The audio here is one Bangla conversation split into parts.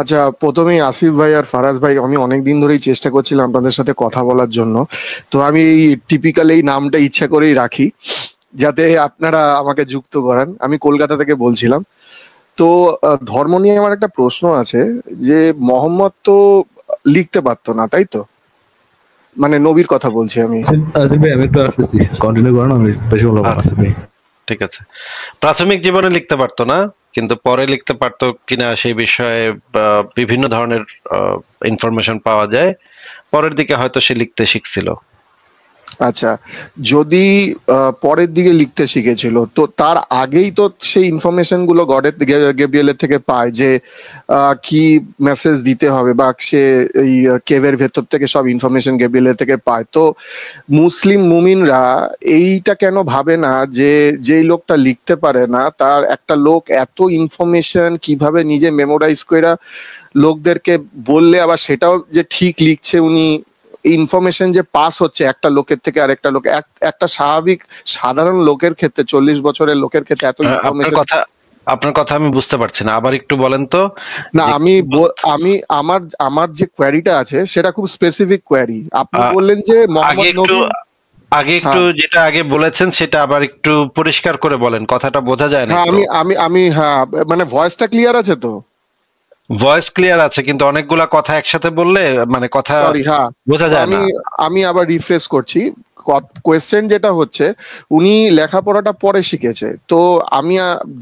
আচ্ছা, প্রথমেই আসিফ ভাই আর ফারাজ ভাই, আমি অনেকদিন ধরেই চেষ্টা করছিলাম আপনাদের সাথে কথা বলার জন্য। তো আমি এই টিপিক্যাল এই নামটা ইচ্ছা করেই রাখি যাতে আপনারা আমাকে যুক্ত করান। আমি কলকাতা থেকে বলছিলাম। তো ধর্ম নিয়ে আমার একটা প্রশ্ন আছে যে মোহাম্মদ তো লিখতে পারতো না, তাই তো? মানে নবীর কথা বলছি আমি। আসিফ আসিফ ভাই, আমি একটু আসতেছি, কন্টিনিউ করুন, আমি বেশি বলবো না। আচ্ছা, আসিফ ভাই, ঠিক আছে। প্রাথমিক জীবনে লিখতে পারতো না, কিন্তু পরে লিখতে পারতো কিনা সেই বিষয়ে বিভিন্ন ধরনের ইনফরমেশন পাওয়া যায়। পরের দিকে হয়তো সে লিখতে শিখছিল। আচ্ছা, যদি পরের দিকে লিখতে শিখেছিল, তো তার আগেই তো সেই ইনফরমেশন গুলো গডের গেব্রিয়েলের থেকে পায় যে কি মেসেজ দিতে হবে, বা সে এই কেভের ভেতর থেকে সব ইনফরমেশন গেব্রিয়েলের থেকে পায়। তো মুসলিম মুমিনরা এইটা কেন ভাবে না যে যেই লোকটা লিখতে পারে না, তার একটা লোক এত ইনফরমেশন কিভাবে নিজে মেমোরাইজ করে লোকদেরকে বললে আবার সেটাও যে ঠিক লিখছে উনি, ইনফরমেশন যে পাস হচ্ছে একটা লোকের থেকে আরেকটা লোক, একটা স্বাভাবিক সাধারণ লোকের ক্ষেত্রে, 40 বছরের লোকের ক্ষেত্রে এত আপনার ইনফরমেশন। কথা আপনার কথা আমি বুঝতে পারছি না, আবার একটু বলেন তো। না, যে আমি আমি আমার আমার যে কোয়ারিটা আছে সেটা খুব স্পেসিফিক কোয়ারি। আপনি আহ, বললেন যে আগে মোহাম্মদ একটু নবী। আগে একটু হ্যাঁ, যেটা আগে বলেছেন সেটা আবার একটু পরিষ্কার করে বলেন, কথাটা বোঝা যায় নাই হ্যাঁ, তো। আমি হ্যাঁ, মানে ভয়েসটা ক্লিয়ার আছে তো? ভয়েস ক্লিয়ার আছে, কিন্তু অনেকগুলা কথা একসাথে বললে মানে কথা সরি, হ্যাঁ। বোঝা তো যায় আমি না। আমি আবার রিফ্রেশ করছি। কোয়েশ্চেন যেটা হচ্ছে, উনি লেখাপড়াটা পরে শিখেছে। তো আমি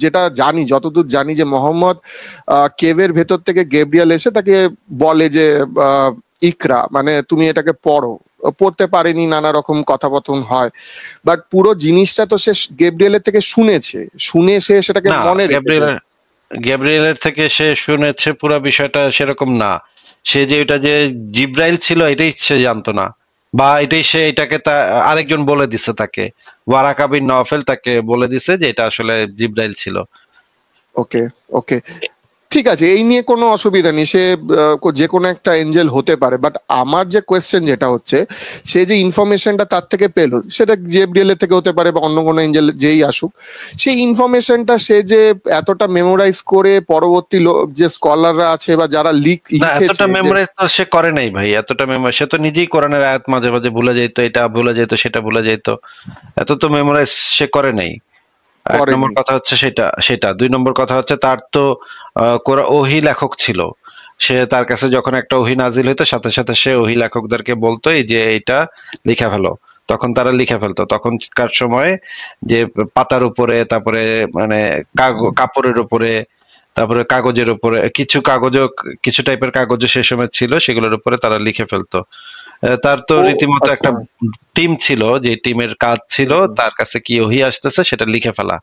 যেটা জানি, যতদূর জানি, যে মোহাম্মদ কেভের ভেতর থেকে গেব্রিয়েল এসে তাকে বলে যে আহ, ইকরা, মানে তুমি এটাকে পড়ো। পড়তে পারেনি, নানা রকম কথাবার্তা হয়। বাট পুরো জিনিসটা তো সে গেব্রিয়েলের থেকে শুনেছে, শুনে সে সেটাকে না, মনে রেখেছে। গ্যাব্রিয়েলের থেকে সে শুনেছে পুরো বিষয়টা সেরকম না। সে যে এটা যে জিব্রাইল ছিল এটাই সে জানতো না, বা এটাই সে এটাকে আরেকজন বলে দিছে তাকে। ওয়ারাকা বিন নওফেল তাকে বলে দিছে যে এটা আসলে জিব্রাইল ছিল। ওকে, ওকে, ঠিক আছে, এই নিয়ে কোনো অসুবিধা নেই। সে যে কোনো একটা এঞ্জেল হতে পারে। বাট আমার যে কোয়েশ্চেন যেটা হচ্ছে, সে যে ইনফরমেশনটা তার থেকে পেলো, সেটা জেব্রিয়েলের থেকে হতে পারে বা অন্য কোনো এঞ্জেল যেই আসুক, সেই ইনফরমেশনটা সে যে এতটা মেমোরাইজ করে পরবর্তী যে স্কলাররা আছে বা যারা না, লিখেছে এতটা যে। মেমোরাইজ তো সে করে নাই ভাই। এতটা মেমোরাইজ সে তো নিজেই কোরআনের আয়াত মাঝে মাঝে ভুলে যেত, এটা ভুলে যেত, সেটা ভুলে যেত। এত তো মেমোরাইজ সে করে নাই। এক নম্বর করেনি। কথা হচ্ছে সেটা সেটা 2 নম্বর কথা হচ্ছে তার তো ওহী লেখক ছিল। সে তার কাছে যখন একটা ওহী নাজিল হইতো, সাথে সাথে সে ওহী লেখকদেরকে বলতো এই যে এটা লিখে ফেলো। তখন তারা লিখে ফেলতো তখনকার সময়ে, যে পাতার উপরে, তারপরে মানে কাপড়ের উপরে, তারপরে কাগজের উপরে, কিছু কাগজও, কিছু টাইপের কাগজও সে সময় ছিল, সেগুলোর উপরে তারা লিখে ফেলতো। তার তো ও, রীতিমতো একটা আচ্ছা। টিম ছিল, যে টিমের কাজ ছিল তার কাছে কি ওহী আসতেছে সেটা লিখে ফেলা।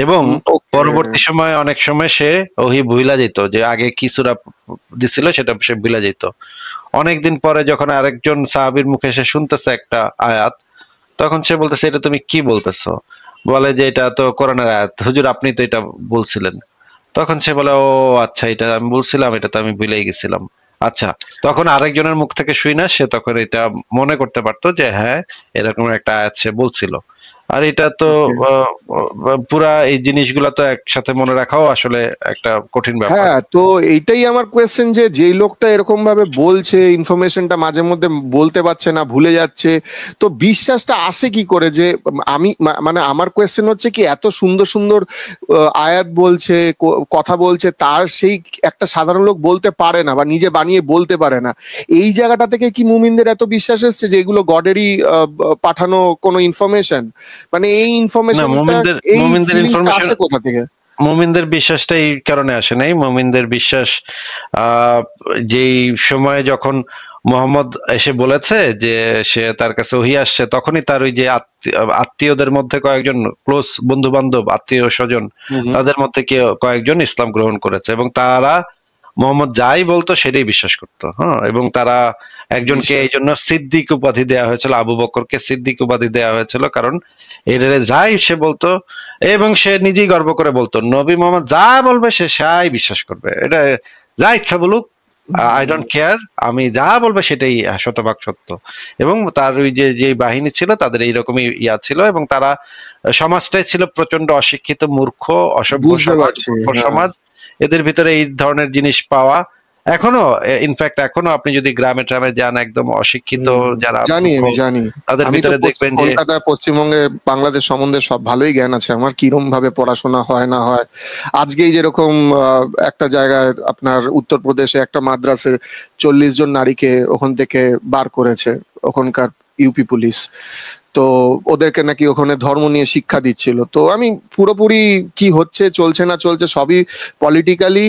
এবং ওকে। পরবর্তী সময়ে অনেক সময় সে ওহী ভুলা যেত, যে আগে কি সূরা দিছিল সেটা সে ভুলা যেত। অনেকদিন পরে যখন আরেকজন সাহাবীর মুখে সে শুনতেছে একটা আয়াত, তখন সে বলতেছে এটা তুমি কি বলতেছো? বলে যে এটা তো কোরআনের আয়াত হুজুর, আপনি তো এটা বলছিলেন। তখন সে বলে ও আচ্ছা, এটা আমি বলছিলাম, এটা তো আমি ভুলেই গেছিলাম। আচ্ছা, তখন আরেকজনের মুখ থেকে শুই না, সে তখন এটা মনে করতে পারতো যে হ্যাঁ, এরকম একটা আয়াত সে বলছিল। আর এটা তো ওকে। পুরা এই জিনিসগুলা তো একসাথে মনে রাখাও আসলে একটা কঠিন ব্যাপার। হ্যাঁ, তো এইটাই আমার কোয়েশ্চেন, যে যেই লোকটা এরকম ভাবে বলছে, ইনফরমেশনটা মাঝে মধ্যে বলতে পারছে না, ভুলে যাচ্ছে, তো বিশ্বাসটা আসে কি করে? যে আমি মানে আমার কোয়েশ্চেন হচ্ছে কি, এত সুন্দর সুন্দর আয়াত বলছে, কথা বলছে, তার সেই একটা সাধারণ লোক বলতে পারে না বা নিজে বানিয়ে বলতে পারে না। এই জায়গাটা থেকে কি মুমিনদের এত বিশ্বাস এসছে যে এগুলো গডেরই পাঠানো কোনো ইনফরমেশন? মানে এই না, ইনফরমেশনটা, মুমিনদের এই মুমিনদের ফিলিংসটা ইনফরমেশন, আসে কোথা থেকে? মুমিনদের বিশ্বাসটা এই কারণে আসে নাই। মুমিনদের বিশ্বাস আহ যেই সময়ে যখন মোহাম্মদ এসে বলেছে যে সে তার কাছে ওহী আসছে, তখনই তার ওই যে আত্মীয়দের মধ্যে কয়েকজন, ক্লোজ বন্ধু বান্ধব, আত্মীয় স্বজন, হুম, হুম। তাদের মধ্যে কয়েকজন ইসলাম গ্রহণ করেছে, এবং তারা মোহাম্মদ যাই বলতো সেটাই বিশ্বাস করতো। হ্যাঁ, এবং তারা একজনকে বিশ্বাস। এই জন্য সিদ্দিক উপাধি দেওয়া হয়েছিল, আবু বকরকে সিদ্দিক উপাধি দেওয়া হয়েছিল, কারণ এর যাই সে বলতো, এবং সে নিজেই গর্ব করে বলতো নবী মোহাম্মদ যা বলবে সে সাই বিশ্বাস করবে, এটা যা ইচ্ছা বলুক, আই ডোন্ট কেয়ার, আমি যা বলবে সেটাই শতভাগ সত্য। এবং তার ওই যে যে বাহিনী ছিল তাদের এইরকমই ইয়া ছিল, এবং তারা সমাজটাই ছিল প্রচন্ড অশিক্ষিত, মূর্খ, অসভ্য বুঝতে সমাজ, পারছি, মূর্খ হ্যাঁ। সমাজ। এদের ভিতরে এই ধরনের জিনিস পাওয়া এখনো, ইনফ্যাক্ট এখনো আপনি যদি গ্রামে ট্রামে যান, একদম অশিক্ষিত যারা জানি, আমি জানি। তাদের আমি তো ভিতরে দেখবেন যে কলকাতা, পশ্চিমবঙ্গে, বাংলাদেশ সম্বন্ধে সব ভালোই জ্ঞান আছে আমার, কিরম ভাবে পড়াশোনা হয় না হয়। আজকেই যেরকম একটা জায়গায় আপনার উত্তরপ্রদেশে একটা মাদ্রাসে 40 জন নারীকে ওখান থেকে বার করেছে ওখানকার ইউপি পুলিশ। তো ওদেরকে নাকি ওখানে ধর্ম নিয়ে শিক্ষা দিচ্ছিল। তো আমি পুরোপুরি কি হচ্ছে, চলছে না চলছে, সবই পলিটিক্যালি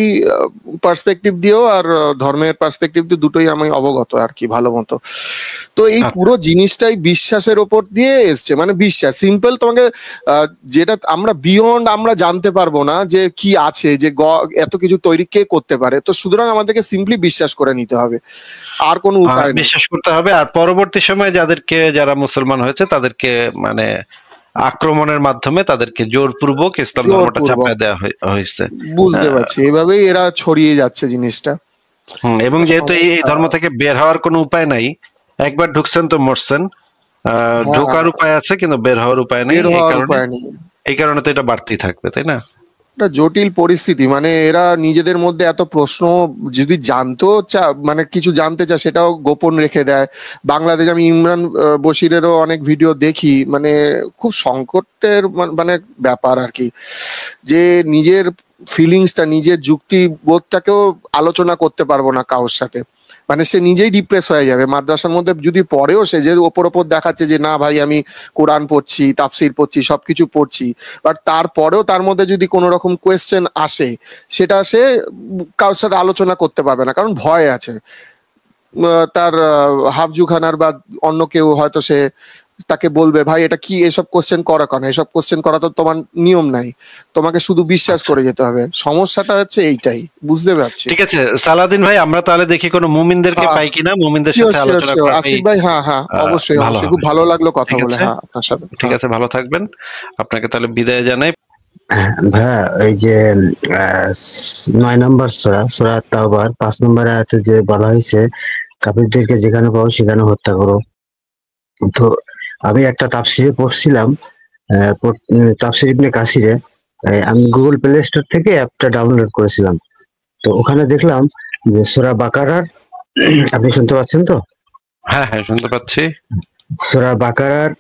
পার্সপেক্টিভ দিয়েও আর ধর্মের পার্সপেক্টিভ দিয়ে, দুটোই আমি অবগত আর কি ভালো মতো। তো এই পুরো জিনিসটাই বিশ্বাসের ওপর দিয়ে এসছে, মানে বিশ্বাস সিম্পল। তোমাকে যেটা আমরা বিয়ন্ড আমরা জানতে পারবো না যে কি আছে, যে এত কিছু তৈরি কে করতে পারে। তো সুতরাং আমাদেরকে সিম্পলি বিশ্বাস করে নিতে হবে, আর কোনো উপায় নেই। বিশ্বাস করতে হবে। আর পরবর্তী সময়ে যারা মুসলমান হয়েছে তাদেরকে মানে আক্রমণের মাধ্যমে তাদেরকে জোরপূর্বক ইসলাম ধর্মটা চাপায় দেওয়া হয়েছে। বুঝতে পারছি, এভাবেই এরা ছড়িয়ে যাচ্ছে জিনিসটা। এবং যেহেতু এই ধর্ম থেকে বের হওয়ার কোনো উপায় নাই, একবার ঢুকছেন তো মরছেন, ঢোকার উপায় আছে কিন্তু বের হওয়ার উপায় নেই। এই কারণে তো এটা বাড়তেই থাকবে, তাই না? একটা জটিল পরিস্থিতি, মানে এরা নিজেদের মধ্যে এত প্রশ্ন যদি জানতেও মানে কিছু জানতে চায় সেটাও গোপন রেখে দেয়। বাংলাদেশ, আমি ইমরান বশিরেরও অনেক ভিডিও দেখি, মানে খুব সংকটের মানে ব্যাপার আর কি, যে নিজের ফিলিংসটা, নিজের যুক্তিবোধটাকেও আলোচনা করতে পারবো না কারোর সাথে। মানে সে নিজেই ডিপ্রেস হয়ে যাবে। মাদ্রাসার মধ্যে যদি পড়েও সে যে ওপর দেখাচ্ছে যে না ভাই আমি কোরআন পড়ছি, তাফসির পড়ছি, সবকিছু পড়ছি, বাট তারপরেও তার মধ্যে যদি কোনো রকম কোয়েশ্চেন আসে, সেটা সে কারোর সাথে আলোচনা করতে পারবে না, কারণ ভয় আছে। তার হাফজুখানার বা অন্য কেউ হয়তো সে তাকে বলবে ভাই এটা কি, এসব কোশ্চেন করা কেন, এসব কোশ্চেন করা তো তোমার নিয়ম নাই, তোমাকে শুধু বিশ্বাস করে যেতে হবে। সমস্যাটা হচ্ছে এইটাই, বুঝতে পারছি। ঠিক আছে সালাউদ্দিন ভাই, আমরা তাহলে দেখি কোনো মুমিনদেরকে পাই কিনা, মুমিনদের সাথে আলোচনা করি। আসিফ ভাই, হ্যাঁ হ্যাঁ অবশ্যই, খুব ভালো লাগলো কথা বলে। হ্যাঁ আপনার সাথে। ঠিক আছে, ভালো থাকবেন। আপনাকে তাহলে বিদায় জানাই। ভাইয়া, এই যে 9 নম্বর সূরা তাওবার 5 নম্বর আয়াতে যে বলা হয়েছে কাফিরদেরকে যেখানে পাও সেখানে হত্যা করো, তো আমি একটা তাফসিরে পড়ছিলাম, তাফসির ইবনে কাসিরে, আমি গুগল প্লে স্টোর থেকে অ্যাপটা ডাউনলোড করেছিলাম। তো ওখানে দেখলাম যে সূরা বাকারার, আপনি শুনতে পাচ্ছেন তো? হ্যাঁ হ্যাঁ শুনতে পাচ্ছি। সূরা বাকারার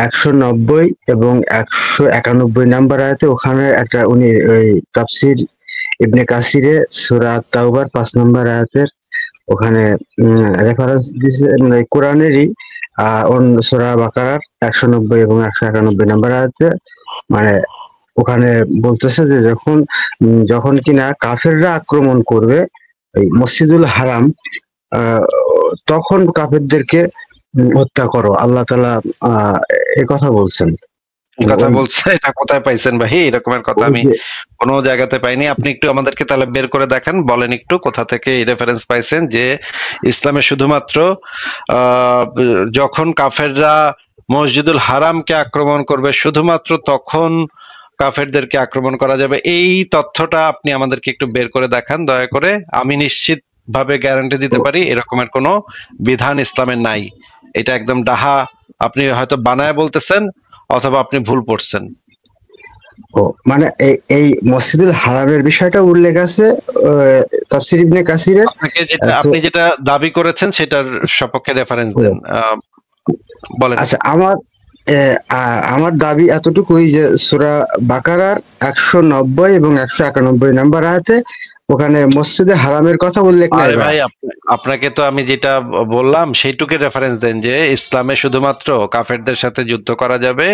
190 এবং 191 নাম্বার আয়াতে ওখানে একটা উনি ওই তাফসির ইবনে কাসিরে সূরা তাওবার 5 নম্বর আয়াতের ওখানে রেফারেন্স দিছে, মানে কোরআনেরই সূরা বাকারার 190 এবং 191 নাম্বার আয়াতে, মানে ওখানে বলতেছে যে যখন কিনা কাফেররা আক্রমণ করবে এই মসজিদুল হারাম, তখন কাফেরদেরকে হত্যা করো, আল্লাহ তাআলা এই কথা বলছেন। কথা বলছে, এটা কোথায় পাইছেন ভাই? এরকমের কথা আমি কোনো জায়গাতে পাইনি। আপনি একটু আমাদেরকে তাহলে বের করে দেখেন, বলেন একটু কোথা থেকে এই রেফারেন্স পাইছেন যে ইসলামে শুধুমাত্র যখন কাফেররা মসজিদুল হারামকে আক্রমণ করবে শুধুমাত্র তখন কাফেরদেরকে আক্রমণ করা যাবে। এই তথ্যটা আপনি আমাদেরকে একটু বের করে দেখান দয়া করে। আমি নিশ্চিত ভাবে গ্যারান্টি দিতে পারি এরকমের কোনো বিধান ইসলামের নাই। এটা একদম ডাহা, আপনি হয়তো বানায় বলতেছেন অথবা আপনি ভুল পড়ছেন। মানে এই মসজিদুল হারামের বিষয়টা উল্লেখ আছে তাফসীর ইবনে কাসিরের। আপনি যেটা দাবি করেছেন সেটার সপক্ষে রেফারেন্স দেন, বলেন। আচ্ছা, আমার দাবি এতটুকুই যে সূরা বাকারার 190 এবং 191 নাম্বার আয়াতে ওখানে মসজিদে হারামের কথা উল্লেখ নাই। ভাই আপনাকে তো আমি যেটা বললাম সেইটুকু রেফারেন্স দেন যে ইসলামে শুধুমাত্র কাফেরদের সাথে যুদ্ধ করা যাবে,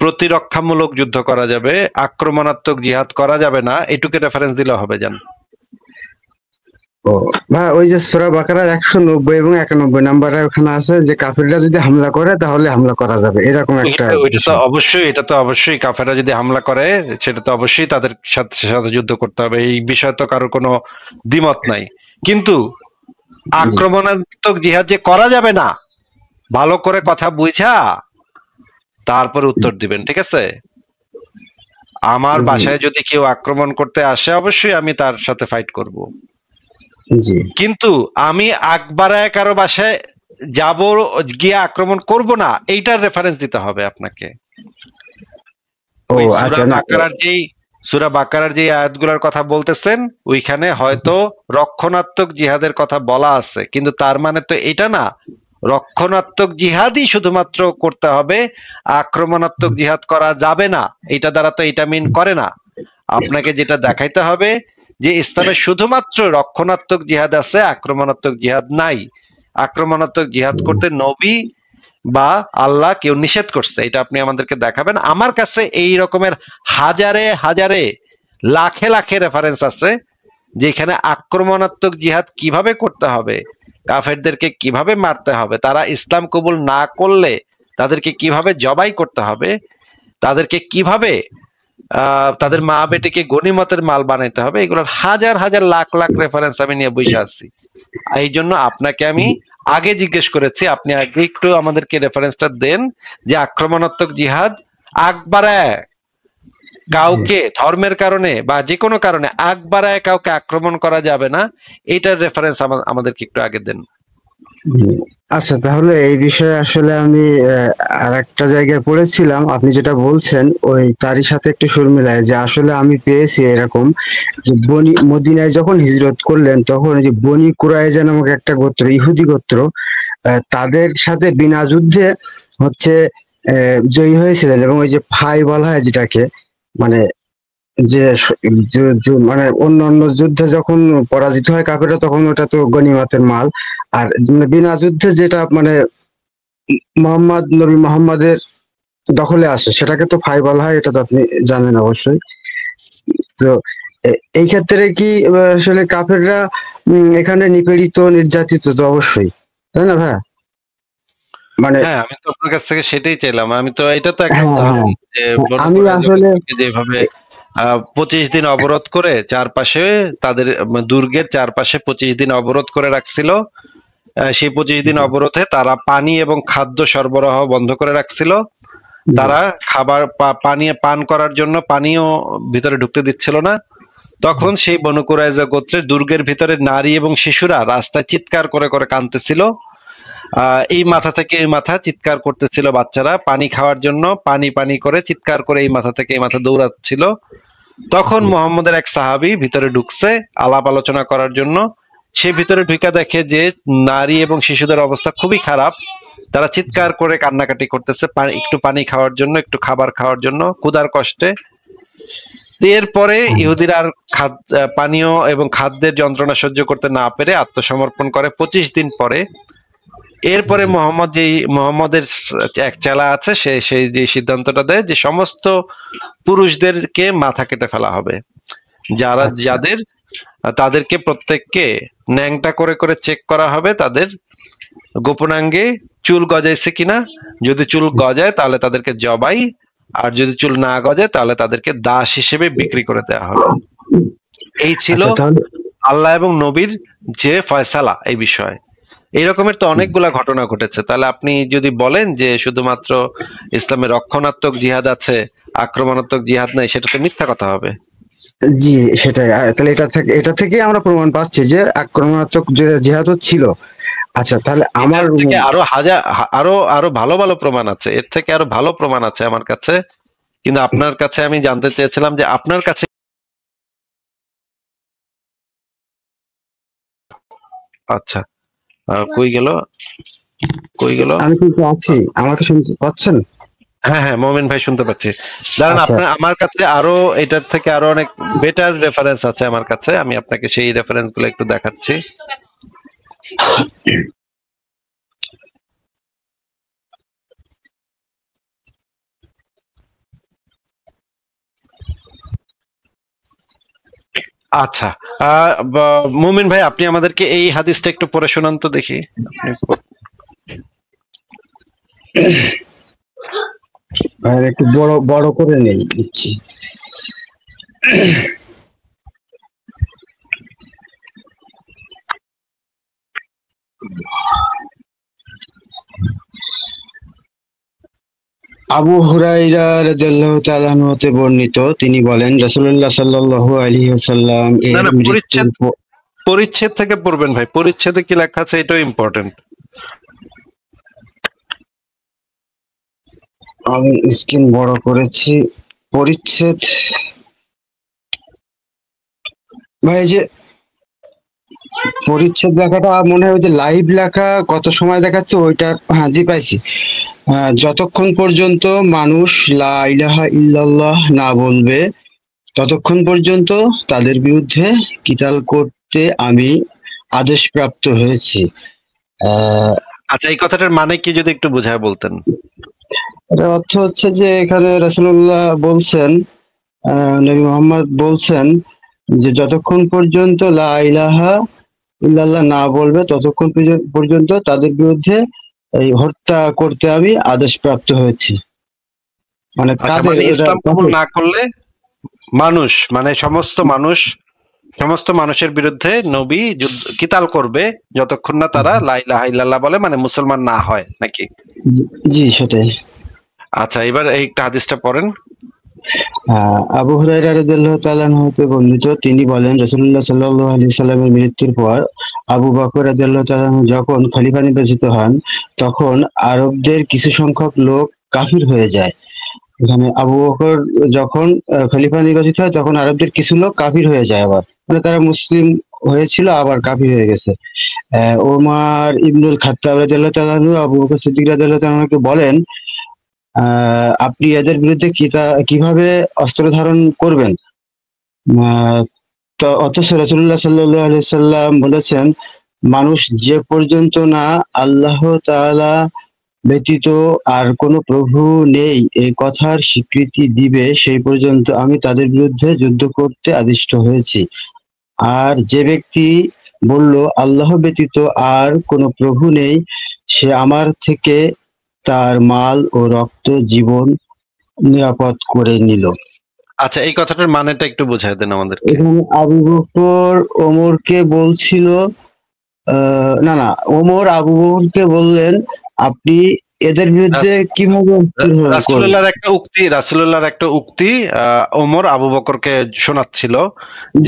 প্রতিরক্ষামূলক যুদ্ধ করা যাবে, আক্রমণাত্মক জিহাদ করা যাবে না, এটুকু রেফারেন্স দিলে হবে। জান ওই যে সূরা বাকারার 190 এবং 91 নাম্বারে ওখানে আছে যে কাফেররা যদি হামলা করে তাহলে হামলা করা যাবে, এরকম একটা। এটা তো অবশ্যই কাফেররা যদি হামলা করে সেটা তো অবশ্যই তাদের সাথে যুদ্ধ করতে হবে, এই বিষয়ে তো কারো কোনো দ্বিমত নাই। কিন্তু আক্রমণাত্মক জিহাদ যে করা যাবে না, ভালো করে কথা বুঝা তারপর উত্তর দিবেন, ঠিক আছে? আমার বাসায় যদি কেউ আক্রমণ করতে আসে অবশ্যই আমি তার সাথে ফাইট করব, কিন্তু আমি আকবারায় কারো বাসায় যাব গিয়ে আক্রমণ করব না, এইটার রেফারেন্স দিতে হবে আপনাকে। ওই সূরা বাকারার যেই সূরা বাকারার যে আয়াতগুলোর কথা বলতেছেন ওইখানে হয়তো রক্ষণাত্মক জিহাদের কথা বলা আছে, কিন্তু তার মানে তো এটা না রক্ষণাত্মক জিহাদই শুধুমাত্র করতে হবে, আক্রমণাত্মক জিহাদ করা যাবে না, এটা দ্বারা তো এটা মিন করে না। আপনাকে যেটা দেখাইতে হবে যে ইসলামে শুধুমাত্র রক্ষণাত্মক জিহাদ আছে, আক্রমণাত্মক জিহাদ নাই। আক্রমণাত্মক জিহাদ করতে নবী বা আল্লাহ কেউ নিষেধ করছে, এটা আপনি আমাদেরকে দেখাবেন। আমার কাছে এই রকমের হাজারে হাজারে লাখে লাখে রেফারেন্স আছে যেখানে আক্রমণাত্মক জিহাদ কিভাবে করতে হবে, কাফেরদেরকে কিভাবে মারতে হবে, তারা ইসলাম কবুল না করলে তাদেরকে কিভাবে জবাই করতে হবে, তাদেরকে কিভাবে তাদের মা বেটিকে গনিমতের মাল বানাইতে হবে, এগুলোর হাজার হাজার লাখ লাখ রেফারেন্স আমি নিয়ে বসে আছি। এই জন্য আপনাকে আমি আগে জিজ্ঞেস করেছি, আপনি আগে একটু আমাদেরকে রেফারেন্সটা দেন যে আক্রমণাত্মক জিহাদ আকবারায় কাউকে ধর্মের কারণে বা যে কোনো কারণে আকবারায় কাউকে আক্রমণ করা যাবে না, এটার রেফারেন্স আমাদেরকে একটু আগে দেন। আচ্ছা, তাহলে এই বিষয়ে আসলে আমি আর একটা জায়গায় পড়েছিলাম, আপনি যেটা বলছেন ওই তারই সাথে একটু সুর মিলায়, যে আসলে আমি পেয়েছি এরকম যে বনি মদিনায় যখন হিজরত করলেন তখন ওই যে বনি কুরাইজা নামক একটা গোত্র, ইহুদি গোত্র, তাদের সাথে বিনা যুদ্ধে হচ্ছে জয়ী হয়েছিলেন। এবং ওই যে ফাই বলা হয় যেটাকে, মানে যে মানে অন্য যুদ্ধে যখন পরাজিত হয় কাফেররা তখন ওটা তো গনিমতের মাল। আর মানে বিনা যুদ্ধে যেটা মানে নবী মোহাম্মদের দখলে আসে সেটাকে তো ফাই বলা হয়, এটা তো আপনি জানেন অবশ্যই। তো এই ক্ষেত্রে কি আসলে কাফেররা এখানে নিপীড়িত নির্যাতিত তো অবশ্যই, তাই না ভাই? মানে হ্যাঁ, আমি তো আপনার কাছ থেকে সেটাই চাইলাম। আমি তো এটা তো একটা হ্যাঁ, উদাহরণ যে আমি আসলে যেভাবে 25 দিন অবরোধ করে চারপাশে তাদের দুর্গের চারপাশে 25 দিন অবরোধ করে রাখছিল। সেই 25 দিন অবরোধে তারা পানি এবং খাদ্য সরবরাহ বন্ধ করে রাখছিল। তারা খাবার পানি পান করার জন্য পানিও ভিতরে ঢুকতে দিচ্ছিল না। তখন সেই বনু কুরাইজা গোত্রের দুর্গের ভিতরে নারী এবং শিশুরা রাস্তায় চিৎকার করে করে কাঁদতেছিল। এই মাথা থেকে এই মাথা চিৎকার করতেছিল বাচ্চারা পানি খাওয়ার জন্য, পানি পানি করে চিৎকার করে এই মাথা থেকে এই মাথা দৌড়াচ্ছিল। তখন মোহাম্মদের এক সাহাবী ভিতরে ঢুকছে আলাপ আলোচনা করার জন্য। সে ভিতরে ঢুকে দেখে যে নারী এবং শিশুদের অবস্থা খুবই খারাপ, তারা চিৎকার করে কান্নাকাটি করতেছে একটু পানি খাওয়ার জন্য, একটু খাবার খাওয়ার জন্য, ক্ষুধার কষ্টে। এরপরে ইহুদিরা আর পানীয় এবং খাদ্যের যন্ত্রণা সহ্য করতে না পেরে আত্মসমর্পণ করে 25 দিন পরে। এরপরে মোহাম্মদের এক চেলা আছে, সেই যে সিদ্ধান্তটা দেয় যে সমস্ত পুরুষদেরকে মাথা কেটে ফেলা হবে, যাদের তাদেরকে প্রত্যেককে ন্যাংটা করে করে চেক করা হবে, তাদের গোপনাঙ্গে চুল গজাইছে কিনা, যদি চুল গজায় তাহলে তাদেরকে জবাই, আর যদি চুল না গজায় তাহলে তাদেরকে দাস হিসেবে বিক্রি করে দেওয়া হবে। এই ছিল আল্লাহ এবং নবীর যে ফয়সালা এই বিষয়ে। এই রকমের তো অনেকগুলা ঘটনা ঘটেছে। তাহলে আপনি যদি বলেন যে শুধুমাত্র ইসলামের রক্ষণাত্মক জিহাদ আছে, আক্রমণাত্মক জিহাদ নাই, সেটা তো মিথ্যা কথা হবে। জি, সেটাই। তাহলে এটা থেকে আমরা প্রমাণ পাচ্ছি যে আক্রমণাত্মক জিহাদও ছিল। আচ্ছা, তাহলে আমার থেকে আরো ভালো ভালো প্রমাণ আছে, এর থেকে আরো ভালো প্রমাণ আছে আমার কাছে, কিন্তু আপনার কাছে আমি জানতে চেয়েছিলাম যে আপনার কাছে। আচ্ছা, কই গেল আমি কিন্তু আছি, আমাকে শুনতে পাচ্ছেন? হ্যাঁ হ্যাঁ, মোমিন ভাই শুনতে পাচ্ছি। দাঁড়ান, আপনার আমার কাছে আরো এটার থেকে আরো অনেক বেটার রেফারেন্স আছে আমার কাছে, আমি আপনাকে সেই রেফারেন্স গুলো একটু দেখাচ্ছি। আচ্ছা, মুমিন ভাই আপনি আমাদেরকে এই হাদিসটা একটু পড়ে শোনান তো দেখি। একটু বড় করে নিচ্ছি। আবু হুরায়রা রাদিয়াল্লাহু তাআলা আনহু হতে বর্ণিত, তিনি বলেন রাসূলুল্লাহ সাল্লাল্লাহু আলাইহি ওয়াসাল্লাম পরিচ্ছেদ থেকে পড়বেন ভাই, পরিচ্ছেদে কি লেখা আছে এটাও ইম্পর্টেন্ট। আমি স্ক্রিন বড় করেছি। পরিচ্ছেদ ভাই এই যে পরিচ্ছেদ লেখাটা মনে হয় ওই যে লাইভ লেখা কত সময় দেখাচ্ছে ওইটা, হ্যাঁ জি পাইছি। যতক্ষণ পর্যন্ত মানুষ লা ইলাহা ইল্লাল্লাহ না বলবে ততক্ষণ পর্যন্ত তাদের বিরুদ্ধে কিতাল করতে আমি আদেশপ্রাপ্ত হয়েছি। আহ আচ্ছা, এই কথাটার মানে কি যদি একটু বুঝায় বলতেন। এটার অর্থ হচ্ছে যে এখানে রাসূলুল্লাহ বলছেন, নবী মোহাম্মদ বলছেন যে যতক্ষণ পর্যন্ত লা ইলাহা ইল্লাল্লাহ না বলবে ততক্ষণ পর্যন্ত তাদের বিরুদ্ধে এই হত্যা করতে আমি আদেশপ্রাপ্ত হয়েছি। মানে আচ্ছা, কাদের মানে এটা ইসলাম কবুল না করলে মানুষ, মানে সমস্ত মানুষ, সমস্ত মানুষের বিরুদ্ধে নবী কিতাল করবে যতক্ষণ না তারা লা ইলাহা ইল্লাল্লাহ বলে, মানে মুসলমান না হয় নাকি? জি সেটাই। আচ্ছা, এবার এই একটা হাদিসটা পড়েন। আবু হুরায়রা রাদিয়াল্লাহু তাআলা আনহু হতে বর্ণিত, তিনি বলেন রাসূলুল্লাহ সাল্লাল্লাহু আলাইহি সাল্লামের মৃত্যুর পর আবু বকর রাদিয়াল্লাহু তাআলা আনহু যখন খলিফা নির্বাচিত হন তখন আরবদের কিছু সংখ্যক লোক কাফির হয়ে যায়। এখানে আবু বকর যখন খলিফা নির্বাচিত হয় তখন আরবদের কিছু লোক কাফির হয়ে যায়, আবার মানে তারা মুসলিম হয়েছিল আবার কাফির হয়ে গেছে। ওমর ইবনুল খাত্তাব রাদিয়াল্লাহু তাআলা আনহু আবু বকর সিদ্দিক রাদিয়াল্লাহু তাআলা আনহুকে বলেন, আপনি এদের বিরুদ্ধে কিভাবে অস্ত্র ধারণ করবেন? আহ, তো অথচ রাসূলুল্লাহ সাল্লাল্লাহু আলাইহি সাল্লাম বলেছেন, মানুষ যে পর্যন্ত না আল্লাহ তাআলা ব্যতীত আর কোনো প্রভু নেই এই কথার স্বীকৃতি দিবে সেই পর্যন্ত আমি তাদের বিরুদ্ধে যুদ্ধ করতে আদিষ্ট হয়েছি। আর যে ব্যক্তি বলল আল্লাহ ব্যতীত আর কোনো প্রভু নেই সে আমার থেকে তার মাল ও রক্ত জীবন নিরাপদ করে নিল। আচ্ছা, এই কথাটার মানেটা একটু বুঝাই দেন আমাদেরকে। এখানে আবু বকর ওমরকে বলছিল, না না, ওমর আবু বকরকে বললেন আপনি এদের বিরুদ্ধে কিভাবে করবেন। রাসূলুল্লাহর একটা উক্তি ওমর আবু বকরকে শোনাচ্ছিল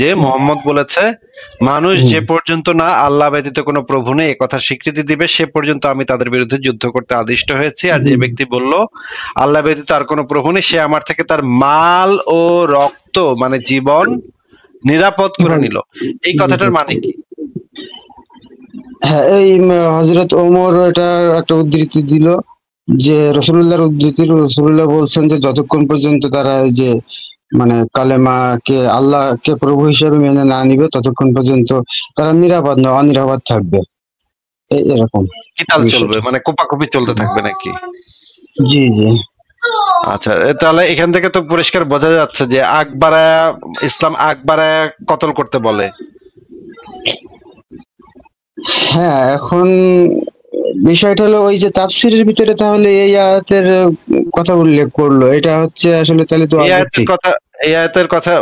যে মোহাম্মদ বলেছে, মানুষ যে পর্যন্ত না আল্লাহ ব্যতীত কোনো প্রভু নেই এ কথা স্বীকৃতি দিবে সে পর্যন্ত আমি তাদের বিরুদ্ধে যুদ্ধ করতে আদিষ্ট হয়েছি। আর যে ব্যক্তি বলল আল্লাহ ব্যতীত আর কোনো প্রভু নেই সে আমার থেকে তার মাল ও রক্ত মানে জীবন নিরাপদ করে নিল। এই কথাটার মানে কি? হ্যাঁ, এই হযরত ওমর এটা একটা উদ্ধৃতি দিল যে রাসূলুল্লাহর উদ্ধৃতি, রাসূলুল্লাহ বলছেন যে যতক্ষণ পর্যন্ত তারা এই যে মানে কালেমাকে আল্লাহকে প্রভু হিসেবে মেনে না নিবে ততক্ষণ পর্যন্ত তারা নিরাপদ নয়, অনিরাপদ থাকবে। এরকম কিতাল চলবে, বিষয়টা। মানে কোপাকুপি চলতে থাকবে নাকি? জি জি। আচ্ছা, তাহলে এখান থেকে তো পরিষ্কার বোঝা যাচ্ছে যে ইসলাম আকবারায়া কতল করতে বলে। হ্যাঁ, এখন বিষয়টা হলো ওই যে তাফসীরের ভিতরে তাহলে এই আয়াতের কথা উল্লেখ করলো, এটা হচ্ছে আসলে তাহলে তো এই আয়াতের অযৌক্তিক। কথা এই আয়াতের কথা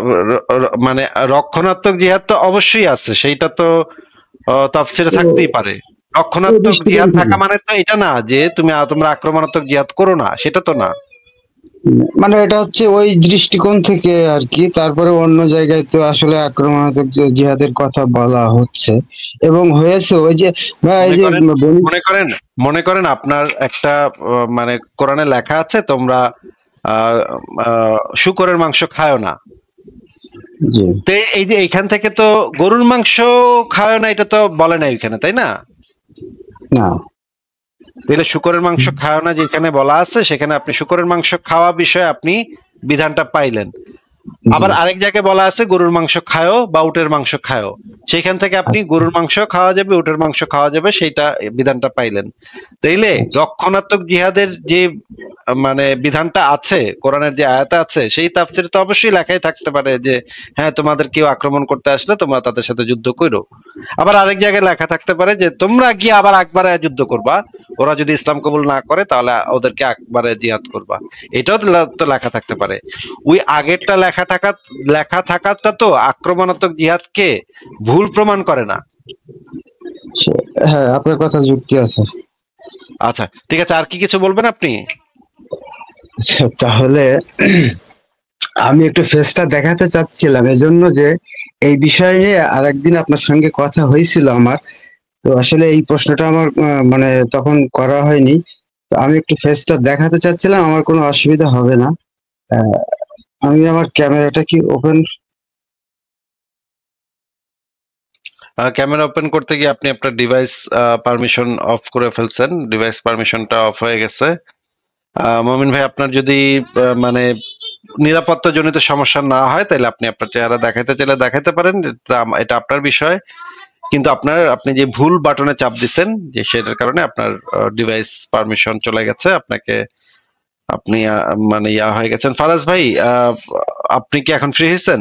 মানে রক্ষণাত্মক জিহাদ তো অবশ্যই আছে, সেইটা তো তাফসিরে থাকতেই পারে। ওই রক্ষণাত্মক দৃষ্টিকোণ জিহাদ থেকে থাকা মানে তো এটা না যে তোমরা আক্রমণাত্মক জিহাদ করো না, সেটা তো না। মানে এটা হচ্ছে ওই দৃষ্টিকোণ থেকে আর কি। তারপরে অন্য জায়গায় তো আসলে আক্রমণাত্মক জিহাদের কথা বলা হচ্ছে এবং হয়েছে ওই যে ভাই এই মনে যে করেন মনে করেন মনে করেন আপনার একটা মানে কোরআনে লেখা আছে তোমরা আহ শুকরের মাংস খায়ও না। জি তো এই যে এইখান থেকে তো গরুর মাংস খায় না এটা তো বলে না ওইখানে, তাই না? না। তাহলে শুকরের মাংস খায় না যেখানে বলা আছে সেখানে আপনি শুকরের মাংস খাওয়া বিষয়ে আপনি বিধানটা পাইলেন। জি আবার আরেক জায়গায় বলা আছে গরুর মাংস খায়ও বা উটের মাংস খায়ও, সেইখান থেকে আপনি গরুর মাংস খাওয়া যাবে উটের মাংস খাওয়া যাবে সেইটা বিধানটা পাইলেন। তাইলে রক্ষণাত্মক জিহাদের যে মানে বিধানটা আছে কোরআনের যে আয়াতে আছে সেই তাফসিরে তো অবশ্যই লেখাই থাকতে পারে যে হ্যাঁ তোমাদের কেউ আক্রমণ করতে আসলে তোমরা তাদের সাথে যুদ্ধ করো। আবার আরেক জায়গায় লেখা থাকতে পারে যে তোমরা গিয়ে আবার আকবারে যুদ্ধ করবা, ওরা যদি ইসলাম কবুল না করে তাহলে ওদেরকে আকবারে জিহাদ করবা। এটাও তো লেখা থাকতে পারে। ওই আগেরটা লেখা থাকাটা তো আক্রমণাত্মক জিহাদকে ভুল প্রমাণ করে না। হ্যাঁ, আপনার কথা যুক্তি আছে। আচ্ছা ঠিক আছে, আর কি কিছু বলবেন আপনি? তাহলে আমি একটু ফেসটা দেখাতে চাচ্ছিলাম এজন্য যে এই বিষয় নিয়ে আরেকদিন আপনার সঙ্গে কথা হয়েছিল আমার, তো আসলে এই প্রশ্নটা আমার মানে তখন করা হয়নি। তো আমি একটু ফেসটা দেখাতে চাচ্ছিলাম, আমার কোনো অসুবিধা হবে না। আমি আমার ক্যামেরাটা কি ওপেন ক্যামেরা ওপেন করতে গিয়ে আপনি আপনার ডিভাইস পারমিশন অফ করে ফেলছেন, ডিভাইস পারমিশনটা অফ হয়ে গেছে। মমিন ভাই, আপনার যদি মানে নিরাপত্তা জনিত সমস্যা না হয় তাহলে আপনি আপনার চেহারা দেখাইতে চাইলে দেখাইতে পারেন, এটা আপনার বিষয়। কিন্তু আপনি যে ভুল বাটনে চাপ দিচ্ছেন, যে সেটার কারণে আপনার ডিভাইস পারমিশন চলে গেছে, আপনি মানে ইয়া হয়ে গেছেন। ফারাজ ভাই, আপনি কি এখন ফ্রি হয়েছেন?